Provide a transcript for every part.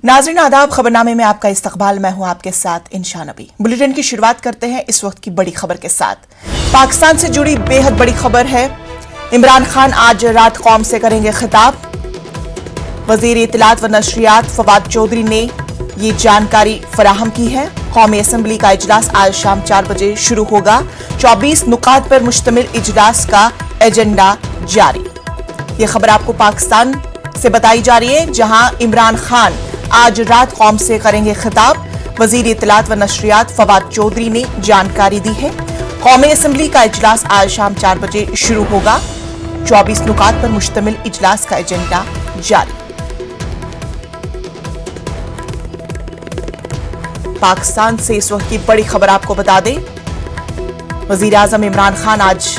नाज़रीन आदाब, खबरनामे में आपका इस्तकबाल। मैं हूं आपके साथ इंशा नबी। बुलेटिन की शुरुआत करते हैं इस वक्त की बड़ी खबर के साथ। पाकिस्तान से जुड़ी बेहद बड़ी खबर है। इमरान खान आज रात कौम से करेंगे खिताब। वजीर इत्तलात व नशरियात फवाद चौधरी ने ये जानकारी फराहम की है। कौमी असम्बली का इजलास आज शाम 4 बजे शुरू होगा। 24 नुकात पर मुश्तमिल इजलास का एजेंडा जारी। ये खबर आपको पाकिस्तान से बताई जा रही है, जहां इमरान खान आज रात कौम से करेंगे खिताब। वजीर इत्तलात व नशरियात फवाद चौधरी ने जानकारी दी है। कौमी असम्बली का इजलास आज शाम 4 बजे शुरू होगा। 24 नुकात पर मुश्तमिल इजलास का एजेंडा जारी। पाकिस्तान से इस वक्त की बड़ी खबर आपको बता दें, वजीर आजम इमरान खान आज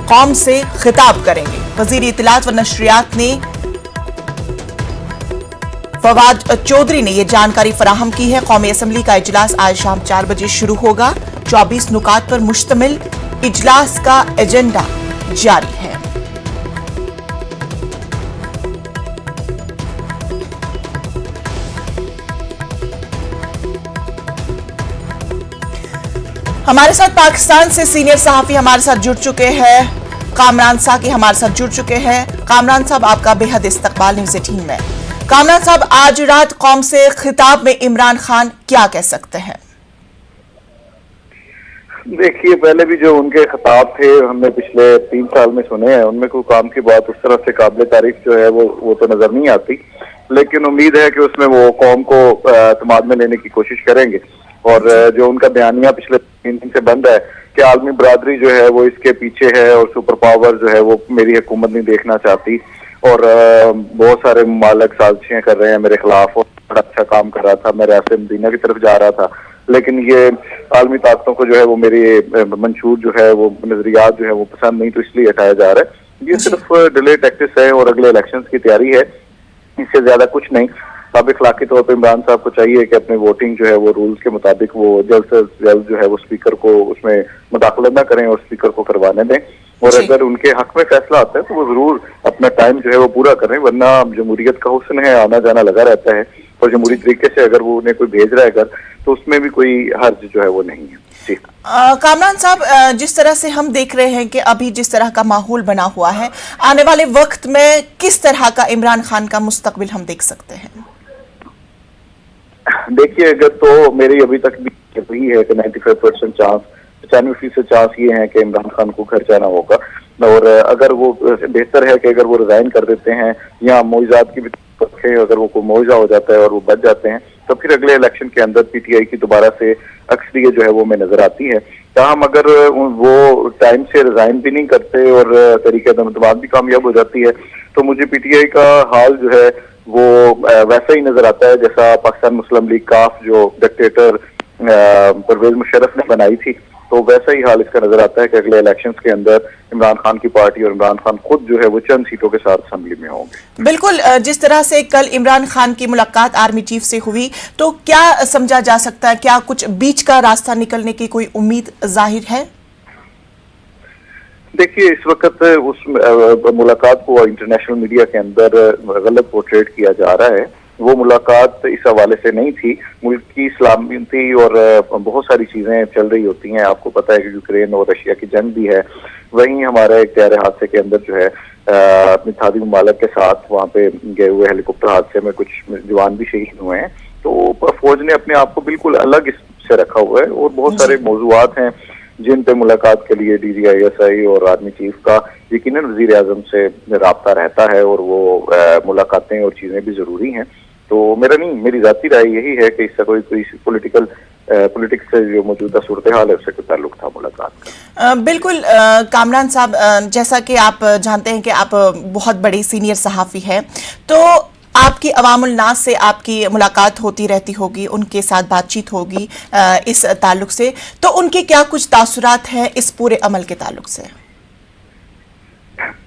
कौम से खिताब करेंगे। वजीर इत्तलात व नशरियात ने फवाद चौधरी ने यह जानकारी फराहम की है। कौमी असम्बली का इजलास आज शाम 4 बजे शुरू होगा। 24 नुकात पर मुश्तमिल इजलास का एजेंडा जारी है। हमारे साथ पाकिस्तान से सीनियर सहाफी हमारे साथ जुड़ चुके हैं, कामरान साकी हमारे साथ जुड़ चुके हैं। कामरान साहब, आपका बेहद इस्तकबाल न्यूज़ 18 में। कामरान साहब, आज रात कौम से खिताब में इमरान खान क्या कह सकते हैं? देखिए, पहले भी जो उनके खिताब थे हमने पिछले 3 साल में सुने हैं, उनमें कोई काम की बात उस तरह से काबिल तारीफ जो है वो तो नजर नहीं आती। लेकिन उम्मीद है कि उसमें वो कौम को एतमाद में लेने की कोशिश करेंगे। और जो उनका बयानिया पिछले 3 दिन से बंद है कि आलमी बरादरी जो है वो इसके पीछे है और सुपर पावर जो है वो मेरी हुकूमत नहीं देखना चाहती, और बहुत सारे ममालिक साजिशें कर रहे हैं मेरे खिलाफ, और बड़ा अच्छा काम कर रहा था, मैं रास्ते मदीना की तरफ जा रहा था, लेकिन ये आलमी ताकतों को जो है वो मेरी मंशूर जो है वो नजरियात जो है वो पसंद नहीं, तो इसलिए हटाया जा रहा है। ये सिर्फ डिले टैक्टिस है और अगले इलेक्शंस की तैयारी है, इससे ज्यादा कुछ नहीं। अब इखलाकी तौर पर इमरान साहब को चाहिए कि अपने वोटिंग जो है वो रूल्स के मुताबिक वो जल्द से जल्द जो है वो स्पीकर को उसमें मुदाखलत न करें और स्पीकर को करवाने दें। और अगर उनके हक में फैसला आता है तो वो जरूर अपना टाइम जो है वो पूरा करें, वरना जमहूरियत का हुस्न है, आना जाना लगा रहता है, और जमहूरी तरीके से अगर वो उन्हें कोई भेज रहा है घर तो उसमें भी कोई हर्ज जो है वो नहीं है। जी कामरान साहब, जिस तरह से हम देख रहे हैं कि अभी जिस तरह का माहौल बना हुआ है, आने वाले वक्त में किस तरह का इमरान खान का मुस्तकबिल हम देख सकते हैं? देखिए, अगर तो मेरी अभी तक भी वही है कि 95% चांस, 95% चांस ये है कि इमरान खान को घर जाना होगा। और अगर वो बेहतर है कि अगर वो रिजाइन कर देते हैं या मुआवजात की भी अगर वो कोई मुआवजा हो जाता है और वो बच जाते हैं तो फिर अगले इलेक्शन के अंदर पीटीआई की दोबारा से अक्सरियत जो है वो में नजर आती है। ताहम अगर वो टाइम से रिजाइन भी नहीं करते और तरीके दमाद भी कामयाब हो जाती है तो मुझे पीटीआई का हाल जो है वो वैसा ही नजर आता है जैसा पाकिस्तान मुस्लिम लीग काफ जो डिक्टेटर परवेज मुशर्रफ ने बनाई थी, तो वैसा ही हाल इसका नजर आता है कि अगले इलेक्शंस के अंदर इमरान खान की पार्टी और इमरान खान खुद जो है वो चंद सीटों के साथ असेंबली में होंगे। बिल्कुल, जिस तरह से कल इमरान खान की मुलाकात आर्मी चीफ से हुई, तो क्या समझा जा सकता है, क्या कुछ बीच का रास्ता निकलने की कोई उम्मीद जाहिर है? देखिए, इस वक्त उस मुलाकात को इंटरनेशनल मीडिया के अंदर गलत पोर्ट्रेट किया जा रहा है। वो मुलाकात इस हवाले से नहीं थी। मुल्क की सलामती और बहुत सारी चीजें चल रही होती हैं। आपको पता है कि यूक्रेन और रशिया की जंग भी है। वहीं हमारा एक तैयारे हादसे के अंदर जो है इत्तेहादी ममालिक के साथ वहाँ पे गए हुए हेलीकॉप्टर हादसे में कुछ जवान भी शहीद हुए हैं। तो फौज ने अपने आप को बिल्कुल अलग इससे रखा हुआ है और बहुत सारे मौजूआत हैं जिन पे मुलाकात के लिए DGISI और आर्मी चीफ का यकीनन वजीर आजम से राब्ता रहता है, और वो मुलाकातें और चीजें भी जरूरी हैं। तो मेरी जाती राय यही है कि इससे कोई पॉलिटिक्स से जो मौजूदा सूरत हाल है उससे कोई ताल्लुक था मुलाकात का। बिल्कुल कामरान साहब, जैसा कि आप जानते हैं कि आप बहुत बड़े सीनियर सहाफी हैं, तो आपकी अवामुल नास से आपकी मुलाकात होती रहती होगी, उनके साथ बातचीत होगी इस ताल्लुक से, तो उनके क्या कुछ तासुरात हैं इस पूरे अमल के ताल्लुक से?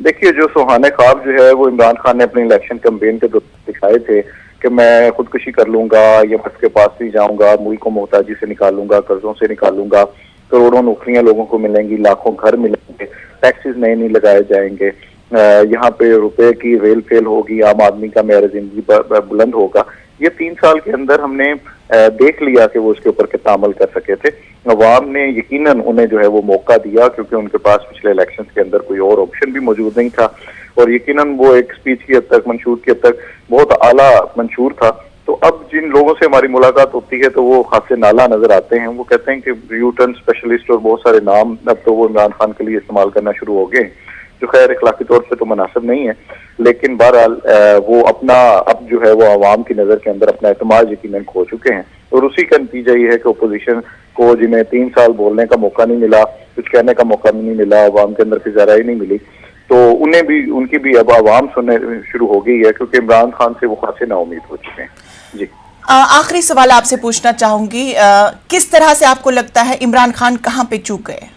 देखिए, जो सुहाने ख्वाब जो है वो इमरान खान ने अपने इलेक्शन कैंपेन के दौरान दिखाए थे कि मैं खुदकुशी कर लूंगा या बस के पास नहीं जाऊंगा, मुल्क को मोहताजी से निकालूंगा, कर्जों से निकालूंगा, करोड़ों नौकरियां लोगों को मिलेंगी, लाखों घर मिलेंगे, टैक्सेस नए नहीं लगाए जाएंगे, यहाँ पे रुपए की रेल फेल होगी, आम आदमी का मेरा जिंदगी बुलंद होगा। ये 3 साल के अंदर हमने देख लिया कि वो उसके ऊपर कितना अमल कर सके थे। अवाम ने यकीनन उन्हें जो है वो मौका दिया, क्योंकि उनके पास पिछले इलेक्शंस के अंदर कोई और ऑप्शन भी मौजूद नहीं था, और यकीनन वो एक स्पीच की हद तक, मंशूर की हद तक बहुत आला मंशूर था। तो अब जिन लोगों से हमारी मुलाकात होती है तो वो खासे नाला नजर आते हैं। वो कहते हैं कि यू टर्न स्पेशलिस्ट और बहुत सारे नाम अब तो वो इमरान खान के लिए इस्तेमाल करना शुरू हो गए, जो खैर इखलाकी तौर पे तो मुनासिब नहीं है, लेकिन बहरहाल वो अपना अब जो है वो आवाम की नजर के अंदर अपना एतमाद यकीनन खो चुके हैं। और उसी का नतीजा ये है कि अपोजिशन को, जिन्हें 3 साल बोलने का मौका नहीं मिला, कुछ कहने का मौका नहीं मिला, आवाम के अंदर फिजारा ही नहीं मिली, तो उन्हें भी, उनकी भी अब आवाम सुनने शुरू हो गई है, क्योंकि इमरान खान से वो खासे नाउमीद हो चुके हैं। जी, आखिरी सवाल आपसे पूछना चाहूंगी, किस तरह से आपको लगता है इमरान खान कहां पे चूक गए?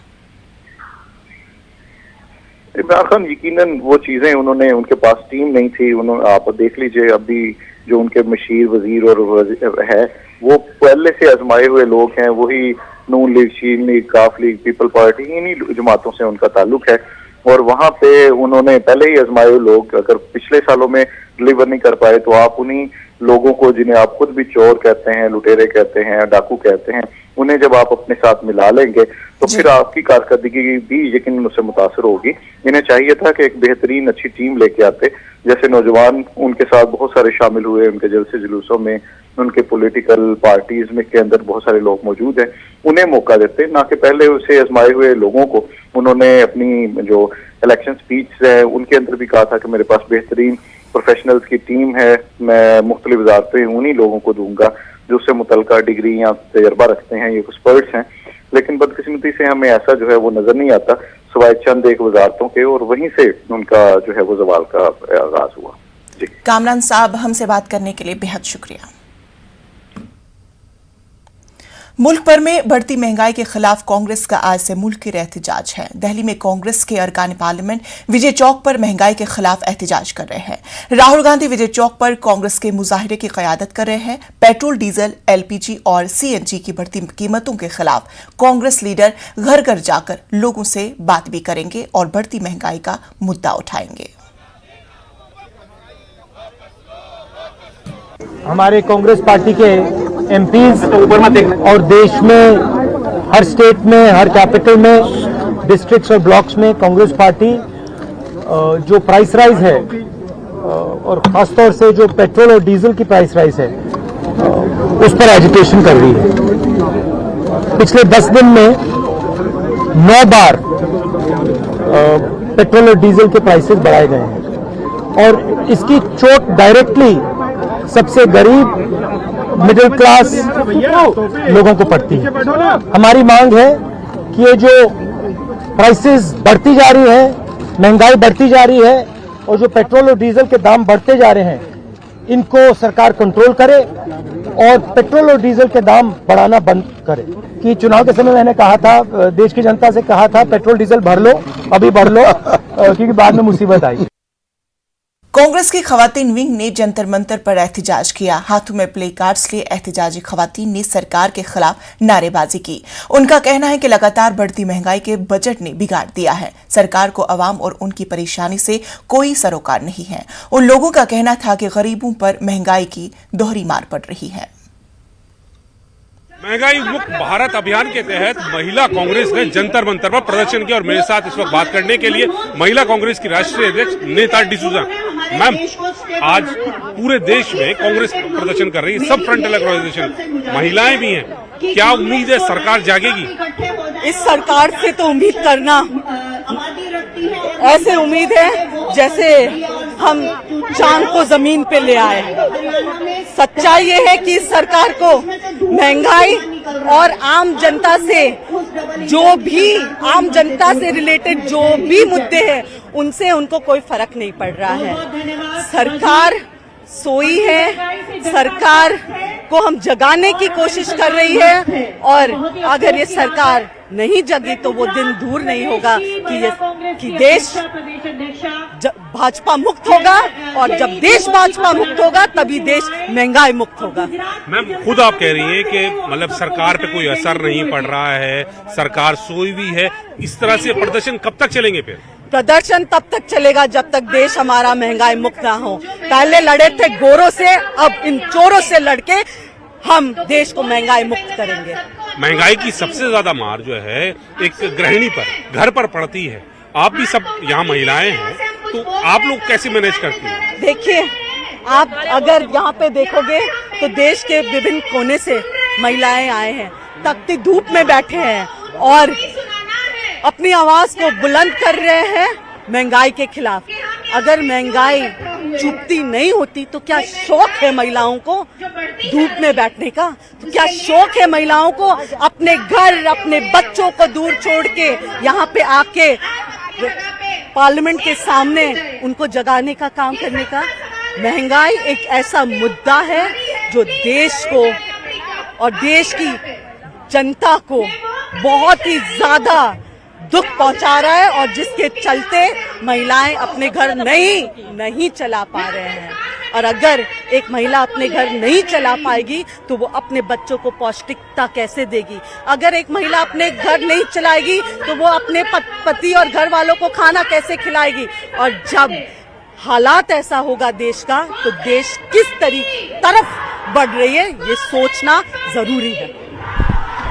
इमरान खान यकीनन वो चीजें, उन्होंने, उनके पास टीम नहीं थी। उन्होंने, आप देख लीजिए अभी जो उनके मशीर वजीर और है वो पहले से आजमाए हुए लोग हैं। वही नून लीग, शीन लीग, काफ लीग, पीपल पार्टी, इन्हीं जमातों से उनका ताल्लुक है, और वहां पे उन्होंने पहले ही आजमाए हुए लोग अगर पिछले सालों में डिलीवर नहीं कर पाए तो आप उन्हीं लोगों को, जिन्हें आप खुद भी चोर कहते हैं, लुटेरे कहते हैं, डाकू कहते हैं, उन्हें जब आप अपने साथ मिला लेंगे तो फिर आपकी कारकर्दगी भी यकीनन उससे मुतासर होगी। इन्हें चाहिए था कि एक बेहतरीन अच्छी टीम लेके आते, जैसे नौजवान उनके साथ बहुत सारे शामिल हुए, उनके जलसे जुलूसों में, उनके पॉलिटिकल पार्टीज में के अंदर बहुत सारे लोग मौजूद हैं, उन्हें मौका देते, ना कि पहले उसे आजमाए हुए लोगों को। उन्होंने अपनी जो इलेक्शन स्पीच है उनके अंदर भी कहा था कि मेरे पास बेहतरीन प्रोफेशनल्स की टीम है, मैं मुख्तलिफ वजारतें उन्हीं लोगों को दूंगा जो उससे मुतल्लिका डिग्री या तजर्बा रखते हैं, ये एक्सपर्ट्स हैं। लेकिन बदकिस्मती से हमें ऐसा जो है वो नजर नहीं आता, सिवाय चंद एक वजारतों के, और वहीं से उनका जो है वो जवाल का आगाज हुआ। जी, कामरान साहब, हमसे बात करने के लिए बेहद शुक्रिया। मुल्क भर में बढ़ती महंगाई के खिलाफ कांग्रेस का आज से मुल्की एहतजाज है। दिल्ली में कांग्रेस के अरकान पार्लियामेंट विजय चौक पर महंगाई के खिलाफ एहतजाज कर रहे हैं। राहुल गांधी विजय चौक पर कांग्रेस के मुजाहिरे की क़यादत कर रहे हैं। पेट्रोल, डीजल, एलपीजी और सीएनजी की बढ़ती कीमतों के खिलाफ कांग्रेस लीडर घर घर जाकर लोगों से बात भी करेंगे और बढ़ती महंगाई का मुद्दा उठाएंगे। हमारे कांग्रेस पार्टी के एमपीज और देश में हर स्टेट में, हर कैपिटल में, डिस्ट्रिक्ट्स और ब्लॉक्स में कांग्रेस पार्टी जो प्राइस राइज है और खासतौर से जो पेट्रोल और डीजल की प्राइस राइज है उस पर एजुटेशन कर रही है। पिछले 10 दिन में 9 बार पेट्रोल और डीजल के प्राइसेस बढ़ाए गए हैं, और इसकी चोट डायरेक्टली सबसे गरीब, मिडिल क्लास लोगों को पड़ती है। हमारी मांग है कि ये जो प्राइसेस बढ़ती जा रही है, महंगाई बढ़ती जा रही है, और जो पेट्रोल और डीजल के दाम बढ़ते जा रहे हैं, इनको सरकार कंट्रोल करे और पेट्रोल और डीजल के दाम बढ़ाना बंद करे। कि चुनाव के समय मैंने कहा था, देश की जनता से कहा था, पेट्रोल डीजल भर लो, अभी भर लो, क्योंकि बाद में मुसीबत आई। कांग्रेस की खवातीन विंग ने जंतर मंतर पर एहतजाज किया। हाथों में प्ले कार्ड्स लिए एहतजाजी खवातीन ने सरकार के खिलाफ नारेबाजी की। उनका कहना है कि लगातार बढ़ती महंगाई के बजट ने बिगाड़ दिया है। सरकार को अवाम और उनकी परेशानी से कोई सरोकार नहीं है। उन लोगों का कहना था कि गरीबों पर महंगाई की दोहरी मार पड़ रही है। महंगाई मुक्त भारत अभियान के तहत महिला कांग्रेस ने जंतर मंतर पर प्रदर्शन किया, और मेरे साथ इस वक्त बात करने के लिए महिला कांग्रेस की राष्ट्रीय अध्यक्ष नेता डिसूजा मैम, आज पूरे देश में कांग्रेस प्रदर्शन कर रही है, सब फ्रंट ऑर्गेनाइजेशन, महिलाएं भी हैं, क्या उम्मीद है सरकार जागेगी? इस सरकार से तो उम्मीद करना ऐसे उम्मीद है जैसे हम चांद को जमीन पे ले आए। सच्चाई ये है कि इस सरकार को महंगाई और आम जनता से रिलेटेड जो भी मुद्दे हैं उनसे उनको कोई फर्क नहीं पड़ रहा है। सरकार सोई है, सरकार को हम जगाने की कोशिश कर रही है, और अगर ये सरकार नहीं जगी तो वो दिन दूर नहीं होगा कि देश भाजपा मुक्त होगा, और जब देश भाजपा मुक्त होगा तभी देश महंगाई मुक्त होगा। मैम, खुद आप कह रही हैं कि मतलब सरकार पे कोई असर नहीं पड़ रहा है, सरकार सोई हुई है, इस तरह से प्रदर्शन कब तक चलेंगे फिर? प्रदर्शन तब तक चलेगा जब तक देश हमारा महंगाई मुक्त ना हो। पहले लड़े थे गोरों से, अब इन चोरों से लड़के हम देश को महंगाई मुक्त करेंगे। महंगाई की सबसे ज्यादा मार जो है एक गृहिणी पर, घर पर पड़ती है। आप भी सब यहाँ महिलाएं हैं, तो आप लोग कैसे मैनेज करती हैं? देखिए, आप अगर यहाँ पे देखोगे तो देश के विभिन्न कोने से महिलाएं आए हैं, तपती धूप में बैठे हैं और अपनी आवाज को बुलंद कर रहे हैं महंगाई के खिलाफ। अगर महंगाई चुपती नहीं होती तो क्या शौक है महिलाओं को धूप में बैठने का? तो क्या शौक है महिलाओं को अपने घर, अपने बच्चों को दूर छोड़ के यहाँ पे आके पार्लियामेंट के सामने उनको जगाने का काम करने का? महंगाई एक ऐसा मुद्दा है जो देश को और देश की जनता को बहुत ही ज्यादा दुख पहुंचा रहा है और जिसके चलते महिलाएं अपने घर नहीं चला पा रहे हैं। और अगर एक महिला अपने घर नहीं चला पाएगी तो वो अपने बच्चों को पौष्टिकता कैसे देगी? अगर एक महिला अपने घर नहीं चलाएगी तो वो अपने पति और घर वालों को खाना कैसे खिलाएगी? और जब हालात ऐसा होगा देश का, तो देश किस तरफ बढ़ रही है ये सोचना जरूरी है।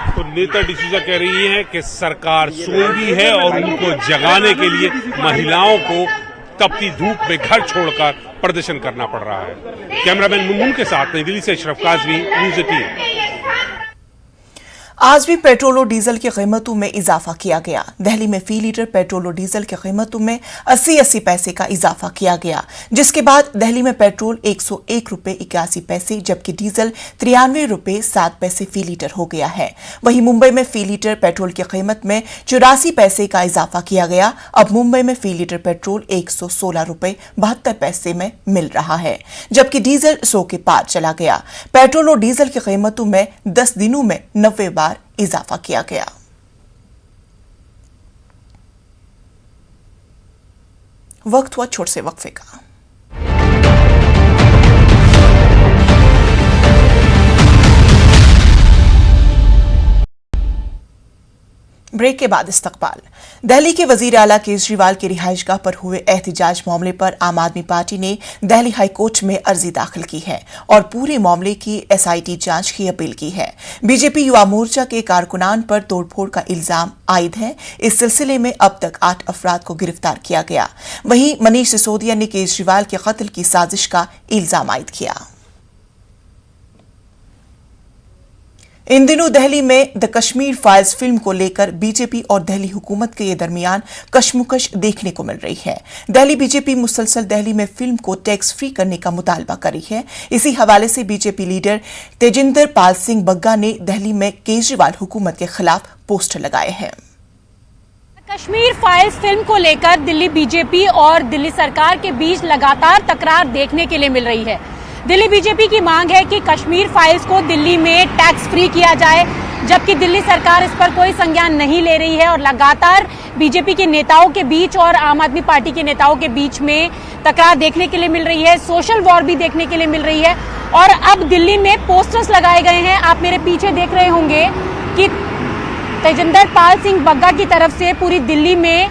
तो नेता डिसूजा कह रही है कि सरकार सोई है और उनको जगाने के लिए महिलाओं को तपती धूप में घर छोड़कर प्रदर्शन करना पड़ रहा है। कैमरामैन मुनमुन के साथ नई दिल्ली से अशरफ काजवी, न्यूज़ 18। आज भी पेट्रोल और डीजल की कीमतों में इजाफा किया गया। दिल्ली में फी लीटर पेट्रोल और डीजल की कीमतों में 80 पैसे का इजाफा किया गया, जिसके बाद दिल्ली में पेट्रोल 101 रुपए 81 पैसे जबकि डीजल 93 रुपए 7 पैसे फी लीटर हो गया है। वहीं मुंबई में फी लीटर पेट्रोल की कीमत में 84 पैसे का इजाफा किया गया। अब मुंबई में फी लीटर पेट्रोल 116 रुपए 72 पैसे में मिल रहा है, जबकि डीजल 100 के पार चला गया। पेट्रोल और डीजल की कीमतों में 10 दिनों में 90 बार इजाफा किया गया। वक्त हुआ छोटे से वक्फे का। ब्रेक के बाद इस्तकबाल। दिल्ली के वजीर आला केजरीवाल की रिहाइशगाह पर हुए एहतजाज मामले पर आम आदमी पार्टी ने दिल्ली हाई कोर्ट में अर्जी दाखिल की है और पूरे मामले की एसआईटी जांच की अपील की है। बीजेपी युवा मोर्चा के कारकुनान पर तोड़फोड़ का इल्जाम आयद है। इस सिलसिले में अब तक 8 अफराद को गिरफ्तार किया गया। वहीं मनीष सिसोदिया ने केजरीवाल के कत्ल की साजिश का इल्जाम आयद किया। इन दिनों दिल्ली में द कश्मीर फाइल्स फिल्म को लेकर बीजेपी और दिल्ली हुकूमत के दरमियान कशमकश देखने को मिल रही है। दिल्ली बीजेपी मुसलसल दिल्ली में फिल्म को टैक्स फ्री करने का मुतालबा कर रही है। इसी हवाले से बीजेपी लीडर तेजिंदर पाल सिंह बग्गा ने दिल्ली में केजरीवाल हुकूमत के खिलाफ पोस्टर लगाए हैं। कश्मीर फाइल्स फिल्म को लेकर दिल्ली बीजेपी और दिल्ली सरकार के बीच लगातार तकरार देखने के लिए मिल रही है। दिल्ली बीजेपी की मांग है कि कश्मीर फाइल्स को दिल्ली में टैक्स फ्री किया जाए, जबकि दिल्ली सरकार इस पर कोई संज्ञान नहीं ले रही है और लगातार बीजेपी के नेताओं के बीच और आम आदमी पार्टी के नेताओं के बीच में तकरार देखने के लिए मिल रही है। सोशल वॉर भी देखने के लिए मिल रही है और अब दिल्ली में पोस्टर्स लगाए गए हैं। आप मेरे पीछे देख रहे होंगे कि तेजिंदर पाल सिंह बग्गा की तरफ से पूरी दिल्ली में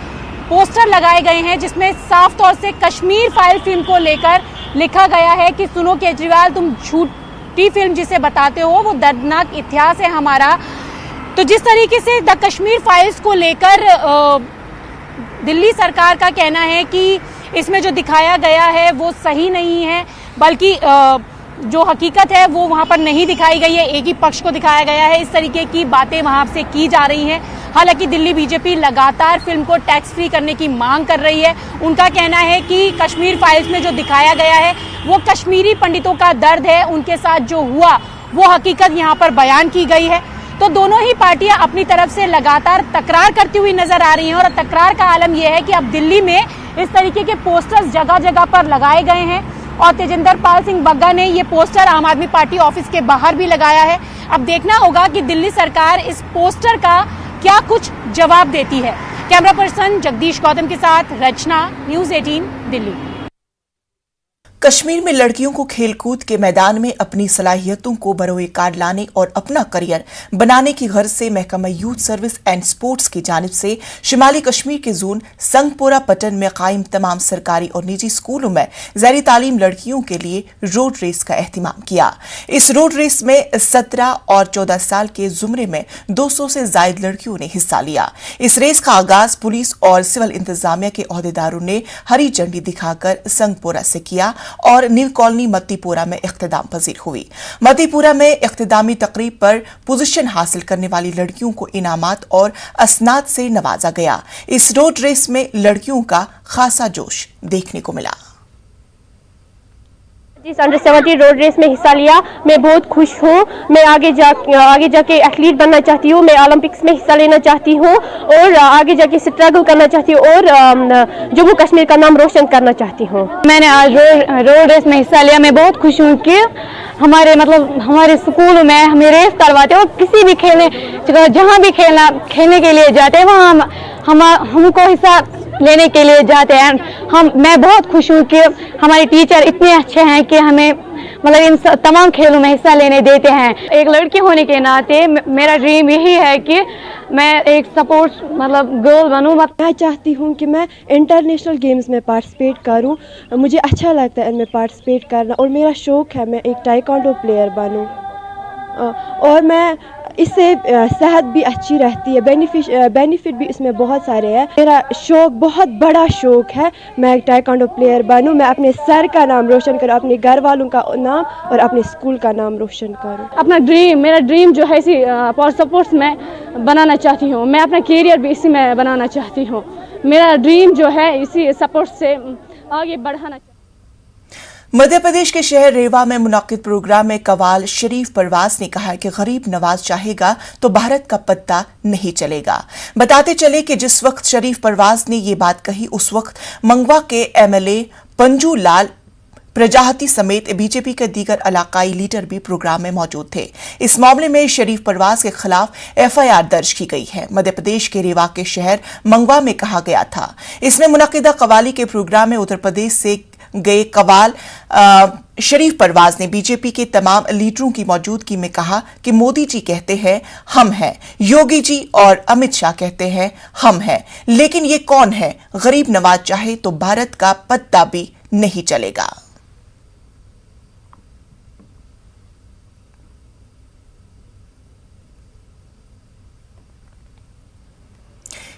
पोस्टर लगाए गए हैं, जिसमें साफ तौर से कश्मीर फाइल फिल्म को लेकर लिखा गया है कि सुनो केजरीवाल, तुम झूठी फिल्म जिसे बताते हो वो दर्दनाक इतिहास है हमारा। तो जिस तरीके से द कश्मीर फाइल्स को लेकर दिल्ली सरकार का कहना है कि इसमें जो दिखाया गया है वो सही नहीं है, बल्कि जो हकीकत है वो वहां पर नहीं दिखाई गई है, एक ही पक्ष को दिखाया गया है, इस तरीके की बातें वहां से की जा रही हैं। हालांकि दिल्ली बीजेपी लगातार फिल्म को टैक्स फ्री करने की मांग कर रही है। उनका कहना है कि कश्मीर फाइल्स में जो दिखाया गया है वो कश्मीरी पंडितों का दर्द है, उनके साथ जो हुआ वो हकीकत यहाँ पर बयान की गई है। तो दोनों ही पार्टियां अपनी तरफ से लगातार तकरार करती हुई नजर आ रही हैं और तकरार का आलम यह है कि अब दिल्ली में इस तरीके के पोस्टर्स जगह जगह पर लगाए गए हैं और तेजिंदर पाल सिंह बग्गा ने ये पोस्टर आम आदमी पार्टी ऑफिस के बाहर भी लगाया है। अब देखना होगा कि दिल्ली सरकार इस पोस्टर का क्या कुछ जवाब देती है। कैमरा पर्सन जगदीश गौतम के साथ रचना, न्यूज़ 18 दिल्ली। कश्मीर में लड़कियों को खेलकूद के मैदान में अपनी सलाहियतों को बरोए कार लाने और अपना करियर बनाने की गर्ज से महकमा यूथ सर्विस एंड स्पोर्ट्स की जानिब से शिमाली कश्मीर के जोन संगपोरा पटन में कायम तमाम सरकारी और निजी स्कूलों में ज़ैरी तालीम लड़कियों के लिए रोड रेस का एहतमाम किया। इस रोड रेस में 17 और 14 साल के जुमरे में 200 से जायद लड़कियों ने हिस्सा लिया। इस रेस का आगाज पुलिस और सिविल इंतजामिया के ओहदेदारों ने हरी झंडी दिखाकर संगपोरा से किया और न्यू कॉलोनी मत्तीपुरा में इख्तिताम पजीर हुई। मत्तीपुरा में इख्तितामी तकरीब पर पोजीशन हासिल करने वाली लड़कियों को इनामात और असनाद से नवाजा गया। इस रोड रेस में लड़कियों का खासा जोश देखने को मिला। इस अंडर 17 रोड रेस में हिस्सा लिया। मैं बहुत खुश हूँ। मैं आगे जाके एथलीट बनना चाहती हूँ। मैं ओलंपिक्स में हिस्सा लेना चाहती हूँ और आगे जाके स्ट्रगल करना चाहती हूँ और जम्मू कश्मीर का नाम रोशन करना चाहती हूँ। मैंने आज रोड रेस में हिस्सा लिया। मैं बहुत खुश हूँ कि हमारे स्कूल में हमें रेस करवाते हैं और किसी भी जहाँ भी खेलने के लिए जाते हैं वहाँ हमको हिस्सा लेने के लिए जाते हैं। मैं बहुत खुश हूँ कि हमारे टीचर इतने अच्छे हैं कि हमें इन तमाम खेलों में हिस्सा लेने देते हैं। एक लड़की होने के नाते मेरा ड्रीम यही है कि मैं एक स्पोर्ट्स गर्ल बनूँ। मैं चाहती हूँ कि मैं इंटरनेशनल गेम्स में पार्टिसिपेट करूँ। मुझे अच्छा लगता है इनमें पार्टिसिपेट करना और मेरा शौक़ है मैं एक ताइक्वांडो प्लेयर बनूँ और मैं इससे सेहत भी अच्छी रहती है। बेनिफिट भी इसमें बहुत सारे हैं। मेरा शौक़ बहुत बड़ा शौक़ है मैं एक ताइक्वांडो प्लेयर बनूं। मैं अपने सर का नाम रोशन करूं, अपने घर वालों का नाम और अपने स्कूल का नाम रोशन करूं। मेरा ड्रीम जो है इसी स्पोर्ट्स में बनाना चाहती हूं। मैं अपना करियर भी इसी में बनाना चाहती हूं। मेरा ड्रीम जो है इसी स्पोर्ट्स से आगे बढ़ाना। मध्य प्रदेश के शहर रेवा में मुनक्किद प्रोग्राम में कवाल शरीफ परवाज ने कहा कि गरीब नवाज चाहेगा तो भारत का पत्ता नहीं चलेगा। बताते चले कि जिस वक्त शरीफ परवाज ने ये बात कही उस वक्त मंगवा के एमएलए पंजू लाल प्रजापति समेत बीजेपी के दीगर इलाकाई लीडर भी प्रोग्राम में मौजूद थे। इस मामले में शरीफ परवाज के खिलाफ एफआईआर दर्ज की गई है। मध्य प्रदेश के रेवा के शहर मंगवा में कहा गया था। इसमें मुनक्किदा कवाली के प्रोग्राम में उत्तर प्रदेश से गए कवाल शरीफ परवाज ने बीजेपी के तमाम लीडरों की मौजूदगी में कहा कि मोदी जी कहते हैं हम हैं, योगी जी और अमित शाह कहते हैं हम हैं, लेकिन ये कौन है? गरीब नवाज चाहे तो भारत का पत्ता भी नहीं चलेगा।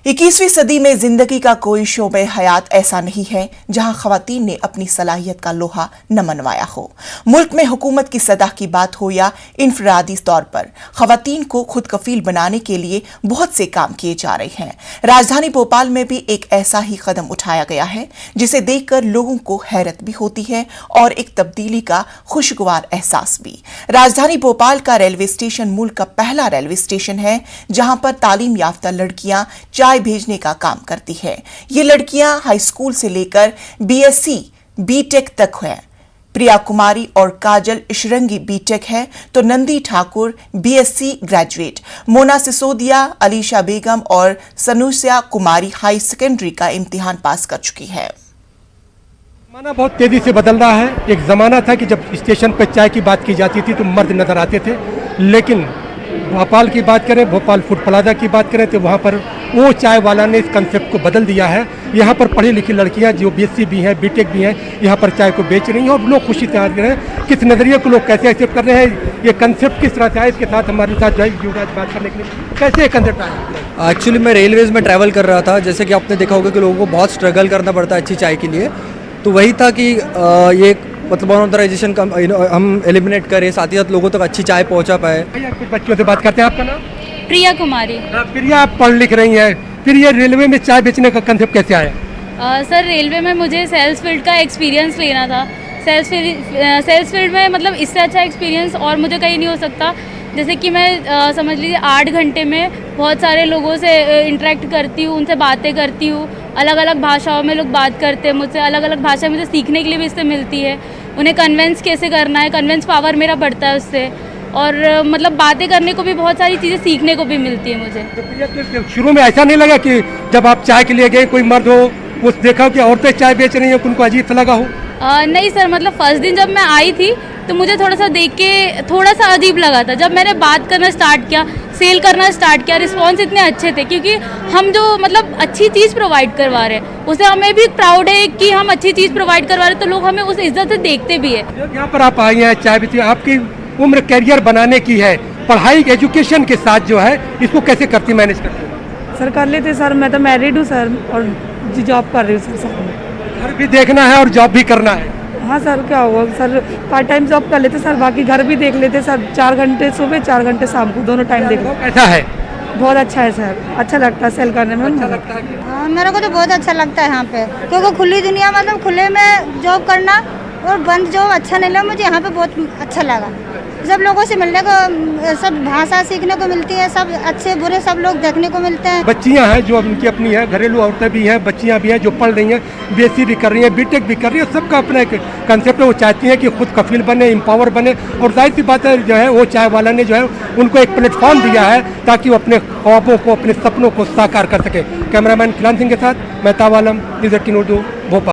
इक्कीसवीं सदी में जिंदगी का कोई शोबे हयात ऐसा नहीं है जहां खवातीन ने अपनी सलाहियत का लोहा न मनवाया हो। मुल्क में हुकूमत की सतह की बात हो या इनफरादी तौर पर खवातीन को खुद कफील बनाने के लिए बहुत से काम किए जा रहे हैं। राजधानी भोपाल में भी एक ऐसा ही कदम उठाया गया है जिसे देखकर लोगों को हैरत भी होती है और एक तब्दीली का खुशगवार एहसास भी। राजधानी भोपाल का रेलवे स्टेशन मुल्क का पहला रेलवे स्टेशन है जहां पर तालीम याफ्ता लड़कियां चाय भेजने का काम करती है। ये लड़कियां हाई स्कूल से लेकर बीएससी बीटेक तक है। प्रिया कुमारी और काजल इशरंगी बीटेक है तो नंदी ठाकुर बीएससी ग्रेजुएट, मोना सिसोदिया, अलीशा बेगम और सनुसिया कुमारी हाई सेकेंडरी का इम्तिहान पास कर चुकी है। जमाना बहुत तेजी से बदल रहा है। एक जमाना था कि जब स्टेशन पर चाय की बात की जाती थी तो मर्द नजर आते थे, लेकिन भोपाल की बात करें, भोपाल फूड प्लाजा की बात करें तो वहाँ पर वो चाय वाला ने इस कंसेप्ट को बदल दिया है। यहाँ पर पढ़ी लिखी लड़कियाँ जो बीएससी भी हैं, बीटेक भी हैं, यहाँ पर चाय को बेच रही हैं और लोग खुशी से आ रहे हैं। किस नज़रिए को लोग कैसे एक्सेप्ट कर रहे हैं, ये कंसेप्ट किस तरह से आया, इसके साथ हमारे साथ जो है युवराज बात करने के लिए कैसे कंसेप्ट आया। एक्चुअली मैं रेलवेज़ में ट्रैवल कर रहा था। जैसे कि आपने देखा होगा कि लोगों को बहुत स्ट्रगल करना पड़ता है अच्छी चाय के लिए, तो वही था कि ये ऑनराइजेशन का हम एलिमिनेट करें, साथ ही साथ लोगों तक अच्छी चाय पहुंचा पाए। कुछ बच्चों से बात करते हैं। आपका नाम? प्रिया कुमारी। प्रिया, आप पढ़ लिख रही हैं, फिर ये रेलवे में चाय बेचने का कंसेप्ट कैसे आया? सर रेलवे में मुझे सेल्स फील्ड का एक्सपीरियंस लेना था। सेल्स फील्ड में इससे अच्छा एक्सपीरियंस और मुझे कहीं नहीं हो सकता। जैसे कि मैं समझ लीजिए 8 घंटे में बहुत सारे लोगों से इंटरेक्ट करती हूँ, उनसे बातें करती हूँ। अलग अलग भाषाओं में लोग बात करते हैं मुझसे, अलग अलग भाषा मुझे सीखने के लिए भी इससे मिलती है। उन्हें कन्वेंस कैसे करना है, कन्वेंस पावर मेरा बढ़ता है उससे, और बातें करने को भी बहुत सारी चीज़ें सीखने को भी मिलती है मुझे। तो शुरू में ऐसा नहीं लगा कि जब आप चाय के लिए गए कोई मर्द हो, उस देखा कि औरतें चाय बेच रही हैं, उनको अजीब सा लगा हो? नहीं सर, मतलब फर्स्ट दिन जब मैं आई थी तो मुझे थोड़ा सा देख के थोड़ा सा अजीब लगा था। जब मैंने बात करना स्टार्ट किया, सेल करना स्टार्ट किया, रिस्पॉन्स इतने अच्छे थे क्योंकि हम जो मतलब अच्छी चीज़ प्रोवाइड करवा रहे हैं उसे हमें भी प्राउड है कि हम अच्छी चीज़ प्रोवाइड करवा रहे हैं, तो लोग हमें उस इज्जत से देखते भी है। यहाँ पर आप आई हैं, चाय पीती हैं, आपकी उम्र करियर बनाने की है, पढ़ाई एजुकेशन के साथ जो है इसको कैसे करती मैनेज करती हैं? सर कर लेते सर, मैं तो मैरिड हूँ सर और जॉब कर रही हूँ सर। घर भी देखना है और जॉब भी करना है। हाँ सर, क्या होगा सर, पार्ट टाइम जॉब कर लेते सर, बाकी घर भी देख लेते सर, 4 घंटे सुबह 4 घंटे शाम को, दोनों टाइम देख लेते। ऐसा है, बहुत अच्छा है सर, अच्छा लगता है सेल करने में। अच्छा लगता है। हाँ, मेरे को तो बहुत अच्छा लगता है यहाँ पे, क्योंकि खुली दुनिया मतलब खुले में जॉब करना और बंद जॉब अच्छा नहीं लगा मुझे। यहाँ पे बहुत अच्छा लगा, सब लोगों से मिलने को, सब भाषा सीखने को मिलती है, सब अच्छे बुरे सब लोग देखने को मिलते हैं। बच्चियां हैं जो उनकी अपनी है, घरेलू औरतें भी हैं, बच्चियां भी हैं जो पढ़ रही हैं, बीएससी भी कर रही हैं, बीटेक भी कर रही हैं, सबका अपना एक कंसेप्ट है। वो चाहती हैं कि खुद कफील बने, एम्पावर बने, और जाहिर सी बात है जो है वो चाय वाला ने जो है उनको एक प्लेटफॉर्म दिया है ताकि वो अपने ख्वाबों को, अपने सपनों को साकार कर सके। कैमरामैन खिलान सिंह के साथ मैं तावालम, न्यूज़ 18 उर्दू, भोपाल।